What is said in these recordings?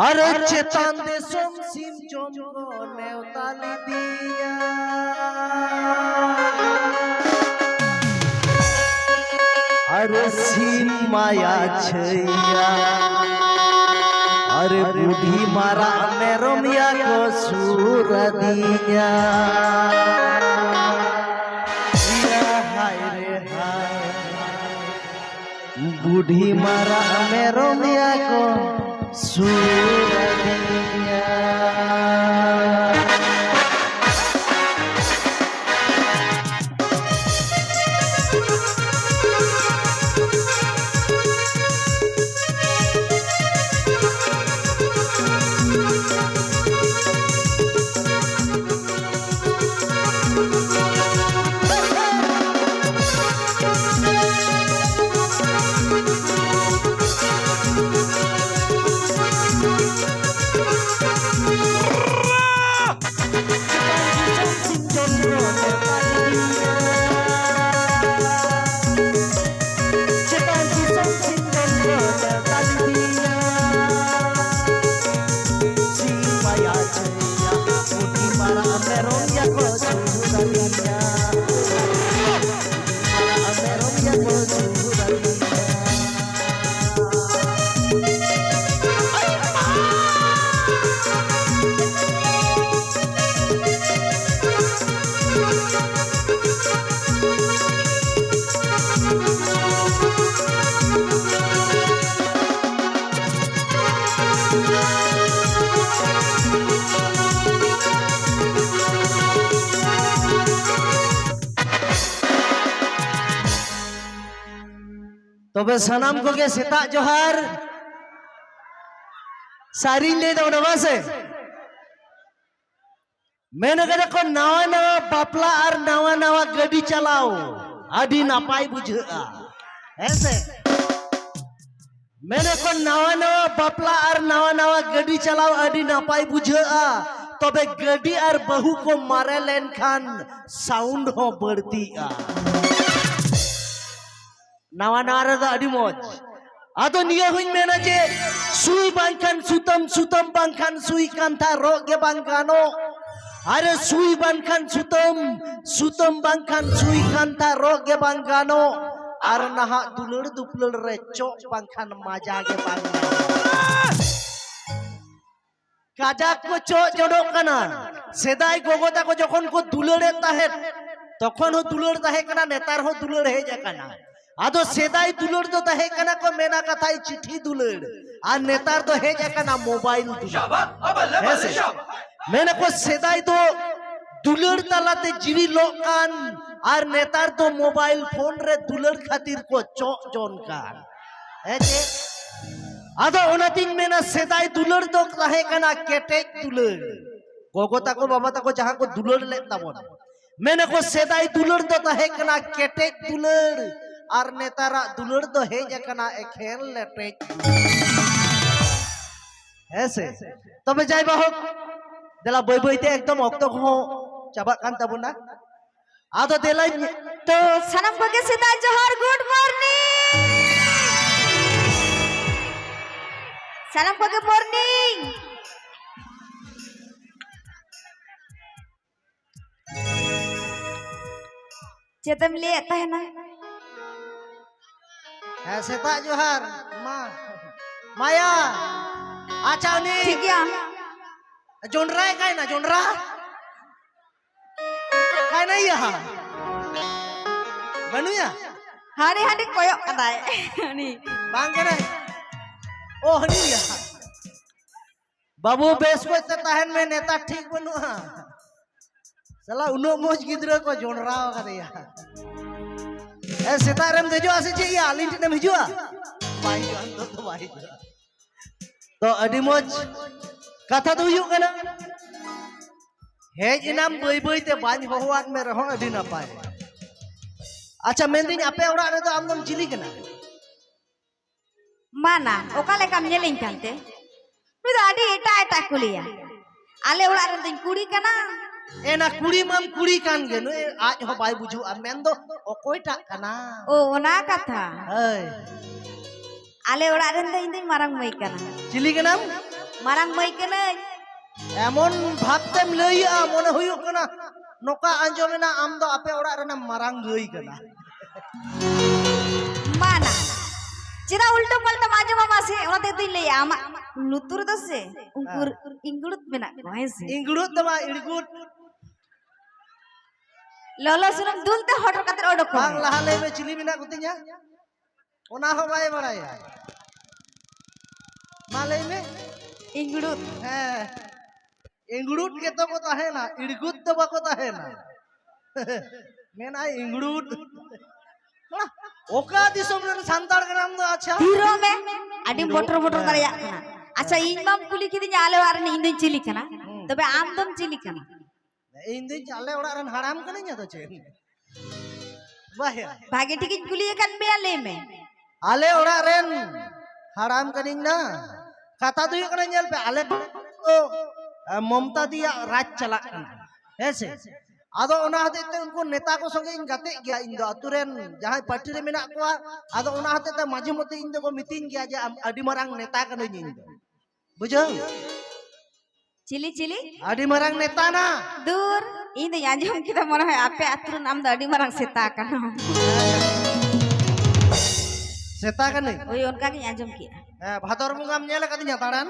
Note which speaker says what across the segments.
Speaker 1: अरे चेतन देशम सिम चमको नेवताली दिया अरे सिम माया छैया अरे बूढ़ी मारा मेरमिया को सूर दिया हाय रे हाय बूढ़ी मारा मेरमिया को सूर दिया। तबे सनम को के सेता जोहार सारी ले दो नवा से मैंने कहा को नवा नवा बापला और नवा नवा गाड़ी चलाओ आदि नापाई बुझा ऐसे मैंने को नवा नवा बापला और नवा नवा गाड़ी चलाओ आदि नापाई बुझा तबे गाड़ी और बहू को मारे लेन खान साउंड हो बढ़ती नवा नारा दा अड़ी मौज आदो निया हुई मेना जे सुई बांखान सुतम सुतम बांखान सुई कांथा रोगे बांखानो अरे सुई बांखान सुतम सुतम बांखान सुई कांथा रोगे बांखानो अरे नहा दुलड़ दुपलड़ रे चोक बांखान माजागे बांखानो काजाक को चोक जोड़ो कना सेदाई गोगोता को जोखन को दुलड़े ताहे तखन हो दुलड़ ताहे कना नेतार हो दुलड़ हे जाकना आदो सेदाई दुलड़ तो तहे कना को मेना कथाई चिट्ठी दुलड़ आ नेतार तो हे जाकना मोबाइल दुलड़ मैंने को सेदाई तो दुलड़ तलाते जीवी लोकान और नेतार तो मोबाइल फोन रे दुलड़ खातिर को चोक जोन कान ऐसे आदो उनतिन मेना सेदाई दुलड़ तो तहे कना केटेक दुलड़ गोगो ताको बाबा ताको जहां को दुलड़ लेता बोल मैंने को सेदाई दुलड़ तो तहे कना केटेक दुलड़ और नेतारा दुलड़ तो हे जकना एखेल लेटे ऐसे तबे जाय बाहो देला बय बयते एकदम अक्तो हो चाबा कान तबुना आदो देला तो सनम को के सीधा जोहार गुड मॉर्निंग सनम को के मॉर्निंग
Speaker 2: चेतम ले आता है ना
Speaker 1: ऐसे था जोहार माँ माया अच्छा नहीं
Speaker 2: ठीक है
Speaker 1: जोंडरा है काय ना जोंडरा काय नहीं यहाँ बनुया
Speaker 2: हारे हारे कोयो कदा है नहीं
Speaker 1: बांग करे ओ हनी यहाँ बाबू बेस को तहन में नेता ठीक बनुआ चला उन्हों मोज गिद्रो को जोंडरा होगा दे यहाँ ऐसे तारम दे जो आसे चाहिए आलिंट ने मिजुआ भाई जान तो भाई तो अड़ी मोज कथा तो यू कना हेज इनाम बई बई ते बांज होवाक में रहो अड़ी ना पाए अच्छा मेंदिन आपे ओड़ा रे तो आमदम चिली कना
Speaker 2: माना ओका लेकाम नेलिन कानते नु दा अड़ी एटा एटा कुलिया आले ओड़ा रे दिन कुड़ी कना
Speaker 1: एना कुड़ी माम कुड़ी कान गे नुई आज हो बाय बुझु मेन दो ओकोयटा कना
Speaker 2: ओ ओना कथा
Speaker 1: हय
Speaker 2: आले ओड़ा रेन दो इंदे मारंग मई कना
Speaker 1: चिली गनाम
Speaker 2: मारंग मई कना
Speaker 1: एमन भाबतेम लइया मने हुयु कना नोका आंजोमेना आम दो आपे ओड़ा रेना मारंग गई कना
Speaker 2: माना चिरा उल्टा पल्टा माजे मामा से ओना ते तुई लई आमा लुतुर दो से उंकुर इंगुड़ुत मेना को ऐसे
Speaker 1: इंगुड़ुत दमा इड़गुट
Speaker 2: लolo सुनम दुलते हटर काते ओडक
Speaker 1: बांग लहाले में चिली बिना गुतिnya ओना हो बाय बड़ाया माले में
Speaker 2: इंगुड़ुत
Speaker 1: हैं इंगुड़ुट के तो को है ना इड़गुट तो बको है ना मेना इंगुड़ुट ओका दिसम रे सांतार के नाम दो अच्छा
Speaker 2: हीरो में आडी मोटर मोटर दरिया कना अच्छा इन माम कुली किदिन आले वार ने इंदे चिली कना तबे आम दम चिली कना
Speaker 1: इन दिन चाले ओड़ा रन हराम कने nya तो चे बाया
Speaker 2: भागे टिकिन कुली kan be ale me
Speaker 1: आले ओड़ा रेन हराम कनिंग ना कथा तो ये कने nyel पे आले तो ममता दिया राज चला कना ऐसे आदो ओना हते ते उनको नेता को संगे इन गाते गया इन दो अतुरेन जहां पार्टी रे मेना को आदो ओना हते ते माझे मते इन दो को मीटिंग गया जे अडी मारांग नेता कने इन दो बुझो
Speaker 2: चिली चिली
Speaker 1: अडी मारांग नेता ना
Speaker 2: दूर इन दे आजम किदा मन है आपे आतुर नाम द अडी मारांग सेता कना
Speaker 1: सेता कने
Speaker 2: ओई उनका के आजम की
Speaker 1: भादर बुंगाम नेल कदिnya ताड़ान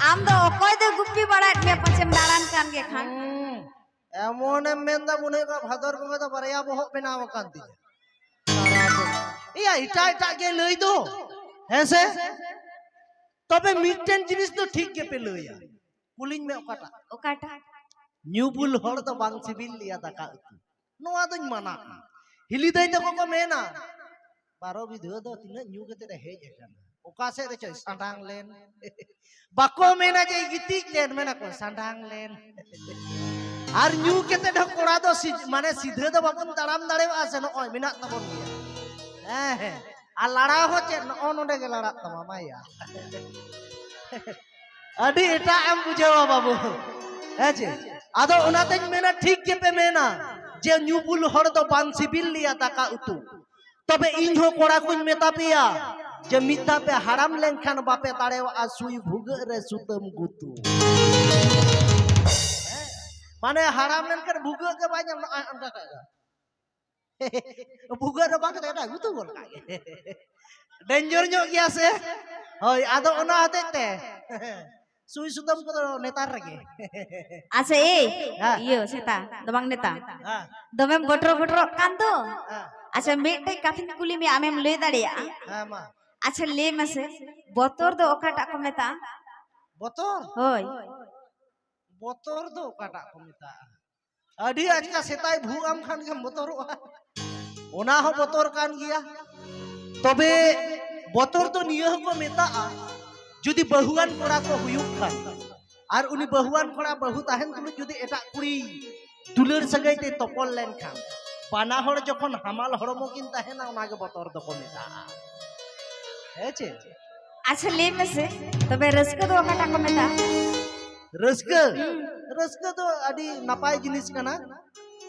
Speaker 2: आम दो ओकोय दे गुप्पी बड़ात में पछम दाड़ान कान के खान
Speaker 1: एमोने मेंदा मुने का भादर बुंगा तो बरया बोहक बेनाव कान ती इया इटा इटा के लई दो ऐसे तबे मिटन जिनिस तो ठीक के पे लइया पुलिंग में ओकाटा
Speaker 2: ओकाटा
Speaker 1: न्यूबुल हर तो बांग सिबिल लिया दाका नोआ दोñ माना हिली दई तको को मेना बारो विधो दो तिना न्यू केते रे हेज एकन ओका से रे चय सांडांग लेन बाको मेना जे गितिक लेन मेना को सांडांग लेन आर न्यू केते ढ कोड़ा दो माने सीधे दो बाबन ताराम दाड़े आसे न ओय मिना तबन गया हे आ लड़ा हो चे न ओनोडे के लड़ा तमा माया अडी एटा एम बुझावा बाबू है जे आदो ओनातेñ मेना ठीक के पे मेना जे न्यूबुल हर दो बांग सिबिल लिया दाका उतु तबे इन हो कोड़ा कुछ मेता पिया जे मिता पे हराम लेनखान बापे ताड़े आसुई भुग रे सुतम गुतु माने हराम लेनखान भुग के बाजम अंका का भुग रे बाक दा गुतु बोल का डेंजर ᱧᱚᱜ गया से होय आदो ओना हतेते सुई सुतम को नेतार रगे
Speaker 2: अच्छा ए यो सेता दबांग नेता
Speaker 1: हां
Speaker 2: दमेम बटरो बटरो कान दो अच्छा मेटे काथिन कुली में आमेम ले दाड़िया
Speaker 1: हां मा
Speaker 2: अच्छा ले मसे बोतोर दो ओकाटा को मेता
Speaker 1: बोतोर
Speaker 2: होय
Speaker 1: बोतोर दो ओकाटा को मेता अडी आजका सेताय भूआम खान के बोतोर ओना हो बोतोर कान गया तबे बोतोर तो नियो को मेता जुदी बहुआन कोड़ा को हुयुक खान आर उनी बहुआन कोड़ा बहु ताहेन तुलु जुदी एटा कुड़ी दुलर सगाई ते तपल लेन खान बाना हर जखन हमाल हरमो किन ताहेना ओनागे बोतोर दो को मेता हेचे
Speaker 2: अच्छा ले मसे तबे रसका दो ओकाटा को मेता
Speaker 1: रसका रसका तो अडी नापाय जिनिस कना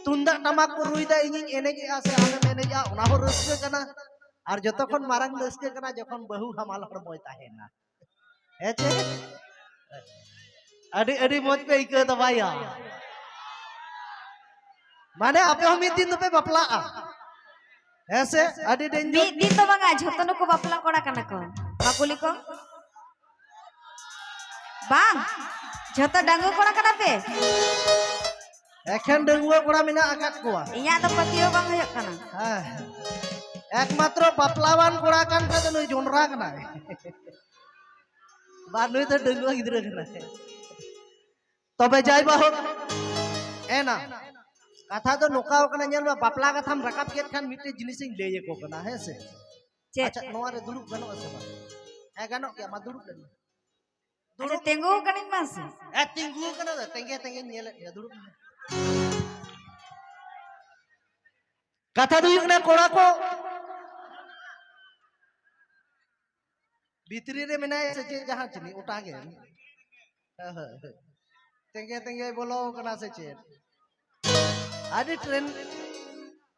Speaker 1: तुंदा टमाक को रुइदा इनिंग एनेगे आसे आमे मेनेजा ओना हो रसका कना आर जतखन मारंग रसका कना जखन बहु हमाल हरमो ताहेना हेचे अडी अडी मोज पे इके दबाया माने आपे हम दिन पे बपला ऐसे अडी डेंजर
Speaker 2: मी दिन तो बंगा झतन को बापला कोड़ा कना को बाकुली को बांग झत डांगो कोड़ा कना पे
Speaker 1: एखन डंगुआ कोड़ा मिना आकात कोआ
Speaker 2: इया तो पतियो बांग होय कना
Speaker 1: हां एकमात्र बापलावान कोड़ा कान का तो जोनरा कना बानुई तो डंगुआ गिदरा कना तबे जाय बाहो एना कथा तो नोकाव कना नेल बापला कथाम रकाब केत खान मिटे जिनिसिंग लेये को कना है से अच्छा नोआ रे दुरुप गनो से बा है गनो क्या मा दुरुप गनो
Speaker 2: अच्छा तेंगो कनिन मास
Speaker 1: ए तिंगु कना तेंगे तेंगे नेल या दुरुप कथा दुई कना कोड़ा को भीतरी रे मेना से जहां चनी उठागे तेंगे तेंगे बोलो कना से चेत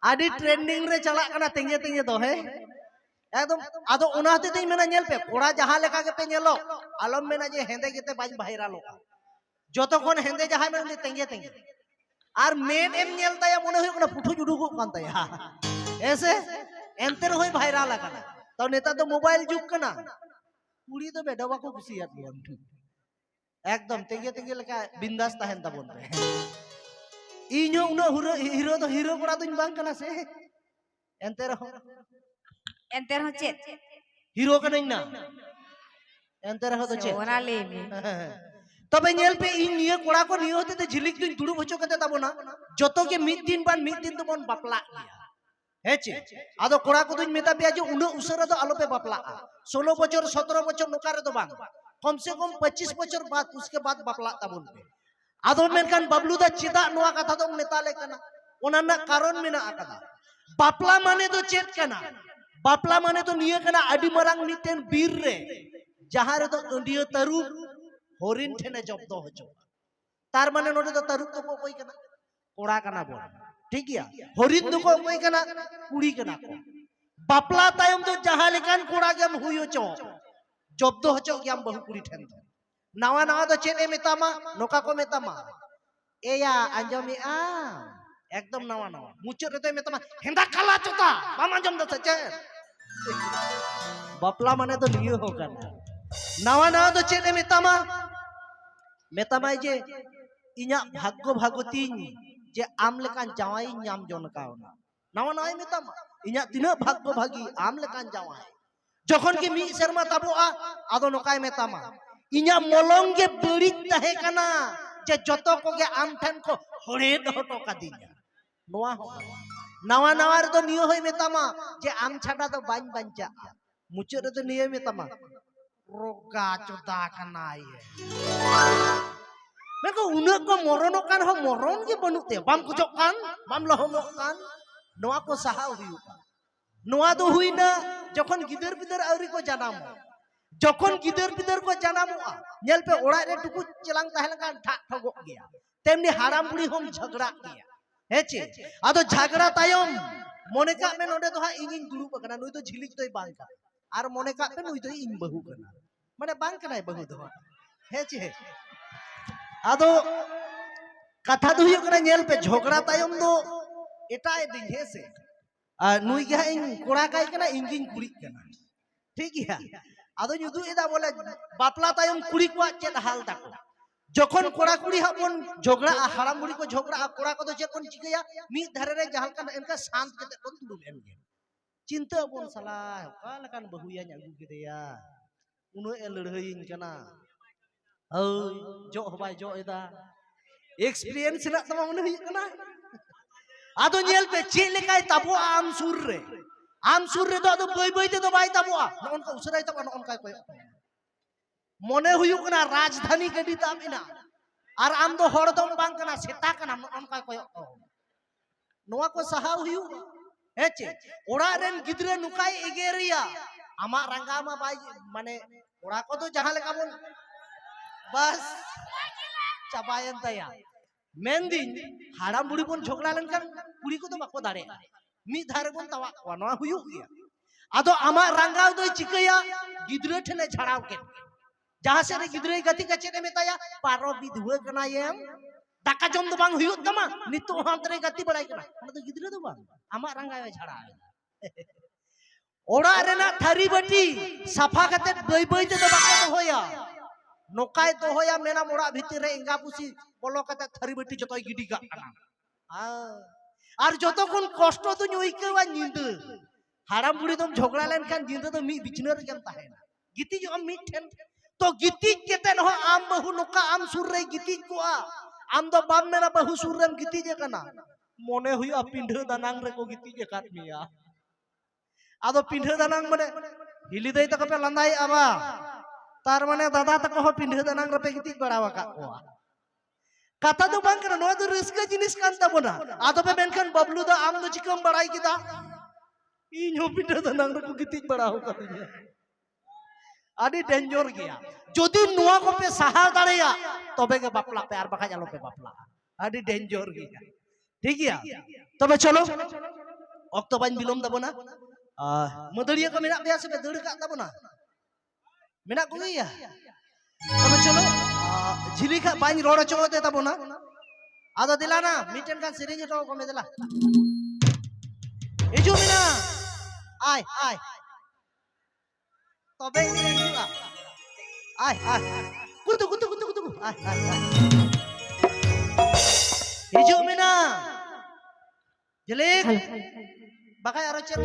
Speaker 1: आदि ट्रेंडिंग रे चला कना तेंगे तेंगे दो है एकदम आदो उनाते तें मेना नेल पे कोड़ा जहां लेका के पे नेलो आलम मेना जे हेंदे गेते बाज भाइराल होगा जतो कोन हेंदे जहां मेन तेंगे तेंगे আর মেন এম নেল তাই মনে হয় কোন ফুটু জুডুকো কান তাই এসে এনতের হই ভাইরাল আকানা তো নেতা তো মোবাইল যুগ কানা কুড়ি তো বেডা বাকো খুশিয়াত নিয়ম একদম তেগে তেগে লেখা বিন্দাস তাহেন তাবন পে ইño উনো হিরো তো হিরো কোড়া দুন বাং কানা সে এনতের
Speaker 2: चेत
Speaker 1: হিরো কানাই না এনতের হতো চে
Speaker 2: ওনা লেবে
Speaker 1: তবে নেল পে ই নিয়ে কোড়া কো নিয়ে হতে ঝিলিক দিন দুড়ু বছর কাতে তাবো না যত কে মিদ দিন তো বন বাপলা গিয়া হেচে আদো কোড়া কো দুন মেতা পেয়া যে উনো উসরা তো আলো पे বাপলা 16 বছর 17 বছর নোকারে তো বাং कम से कम 25 বছর बाद उसके बाद বাপলা তাবন पे আদো মেনকান বাবলু দা চিদা নোয়া কথা তো নেতা লেকানা ওনানা কারণ মেনা আকাদা বাপলা মানে তো চেত কানা বাপলা মানে তো নিয়ে কানা আডি মারাং মিটেন বীর রে যাহারে তো ইন্ডিয়া তারু হরিণ ঠেনে জব্দ হচো তার মানে নোটে তো তারুক তো কই কানা কোড়া কানা বল ঠিক গিয়া হরিণ তো কই কানা কুড়ি কানা কো বাপলা তায়ম তো যাহা লেকান কোড়া গেম হুইওচো জব্দ হচো গেম বহু কুড়ি ঠেন নাওয়া নাওয়া তো চেনে মেতামা নোকা কো মেতামা এয়া আঞ্জমি আ একদম নাওয়া নাওয়া মুচরে তো মেতামা হেন্দা খালা চোতা বাম আঞ্জম দছে চে বাপলা মানে তো নিয়ে হো কানা নাওয়া নাওয়া তো চেনে মেতামা মেতামাই যে ইñা ভাগ্য ভাগতিন যে আম লেকান জামাই ñam জন কাওনা নাওয়া নাওয়াই মেতামা ইñা তিনা ভাগ্য ভাগী আম লেকান জামাই যখন কি মি শর্মা তাবুআ আদো নকাই মেতামা ইñা মলং গে বড়িত তাহে কানা যে যত কোগে আম ঠান কো হড়ে দহটো কাদিনা নোয়া নাওয়া নাওয়ার তো নিয় হই মেতামা যে আম ছাড়া তো বান বাঞ্চা মুচরে তো নিয় মেতামা रोगा चोदा कनाई मैं को उन्हें को मरण कान हो मरण के बनुते बाम कुछ कान बाम लहम कान नोआ को सहा हुई नोआ तो हुई ना जखन गिदर बिदर आवरी को जनाम जखन गिदर बिदर को जनामोआ नेल पे ओड़ा रे टुकु चलांग ताहेन कान ठा ठगो गया तेमनी हाराम बुढ़ी हम झगड़ा गया हेचे आदो झगड़ा तायम मने का में नोडे तो हा इनिन दुरुब कना नुई तो झिलिक तोय बालका আর মনে কাপে নই তো ইন বহু কানা মানে বাং কানাই বহু দো হেচে আদো কথা তো হুই কানা নেল পে ঝগড়া তায়ম দো এটাই দিন হেসে আর নুই গা ইন কোড়া কাই কানা ইনগিন কুড়ি কানা ঠিক গিয়া আদো যুদু এদা বলে বাপলা তায়ম কুড়ি কোয়া চেত হাল তাকো যখন কোড়া কুড়ি হপন ঝগড়া হারাম বুড়ি কো ঝগড়া কোড়া কো তো চেত কোন চিকয়া মি ধারে রে জাহাল কানা এনকা শান্ত কেতে কোন দুলু এনগে चिंता bone salah kala kan bahuya nya gu gitu ya uno elrhein kana oi jo bai jo ida experience na tama uno hi kana ado nyel pe che lekai tabo am sur re do bai bai te do bai tabo non ka usrai tabo non kai koy mone huyu kana rajdhani gadi tamina ar am do hor dom bang kana seta kana non kai koy noa ko saha huyu হেচে ওড়া rain গিদরে নুকাই এগেরিয়া আমা রাঙ্গা মা by মানে ওড়া কত জাহা লেকা বল বাস চাবায়েন Taya মেনদিন হারাম বুড়ি বন ঝগড়া লেনকান কুড়ি কত বাকো দাঁড়ে মি ধারে বন তাওয়া ওয়ানোয়া হুয়ু গিয়া আদো আমা রাঙ্গা দই চিকয়া গিদরে ঠেনে ছাড়াও কে যাহা সে গিদরে গতি কাছে নে মেতায়া পারো বিধুয়ে কনা এম টাকা জম তো বাং হুয়ু দমা নিতু হামতরে গতি বড়াই কনা মানে তো গিদরে তো বাং আমা রাঙ্গায় ছাড়া ওড়া রেনা থারি বাটি সাফা কাতে বই বই তে বাকো তো হয়া নোকায় তো হয়া মেনা মোড়া ভিতরে এঙ্গা পুসি বলো কাতে থারি বাটি যতই গিডি গা কানা আর যতক্ষণ কষ্ট তো ওইকেবা নিন্দ হারাম বুড়ি তোম ঝগড়া লেন খান নিন্দ তো মি বিছনের কেন তাহে না গিতি जो মি ঠেন তো গিতি কেতে নহ আম বহু নোকা আম সুর রে গিতি কোয়া আম তো বাম মেনা বহু সুর রেম গিতি যে কানা মনে হুইয়া পিন্ডে দানাং রে को गिती जे काट मिया आदो पिंढे दानांग माने हिली दई तक पे लंदाई आबा तार माने दादा तक हो पिंढे दानांग रे पे गिती बड़ावा का कोआ कथा तो बांग कर नो तो रिस्क जिनिस कान ताबोना आदो पे मेनखान बबलू दा आम दो चिकम बड़ाई किदा इन हो पिंढे दानांग रे को गिती बड़ाव का ᱟᱹᱰᱤ ᱰᱮᱧᱡᱟᱨ ᱜᱮᱭᱟ ᱡᱩᱫᱤ ᱱᱚᱣᱟ ᱠᱚᱯᱮ ᱥᱟᱦᱟᱣ ᱫᱟᱲᱮᱭᱟ ᱛᱚᱵᱮ ᱜᱮ ᱵᱟᱯᱞᱟᱜ ᱯᱮ ᱟᱨ ᱵᱟᱠᱷᱟᱡ ᱟᱞᱚᱯᱮ ᱵᱟᱯᱞᱟᱜᱼᱟ ᱟᱹᱰᱤ ᱰᱮᱧᱡᱟᱨ ᱜᱮᱭᱟ ᱴᱷᱤक ᱜᱮᱭᱟ তবে চলো অক্ত বাñ বিলম তাবনা মদড়িয়া কো মেনা পেয়া সবে দড় কা তাবনা মেনা কো গইয়া তবে চলো ঝিলিকা বাñ রড় চতে তাবনা আদো দিলা না মিটেন গান সিরিঞ্জ তো কমে দিলা হিজু মিনা আয় আয় তবে হিজুয়া আয় আয় কুতু কুতু কুতু কুতু আয় আয় হিজু Mina Jelik, bakal arah chat.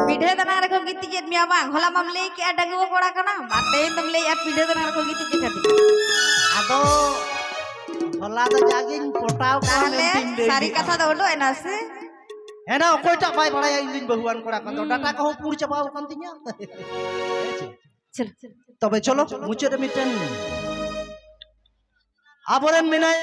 Speaker 2: Video tanah aku gitu jet mia bang. Hola mamle ki ada gua kora kana. Mate tum le at video tanah aku gitu jet kati.
Speaker 1: Ado, hola to jaging potau kan
Speaker 2: Tahle sari kata dah udah enak sih.
Speaker 1: Enak, kau tak baik pada yang ingin bahuan kora kan. Data kau pur coba kan tinya.
Speaker 2: Cel.
Speaker 1: Tapi colo, muncul demikian. Aboran minai.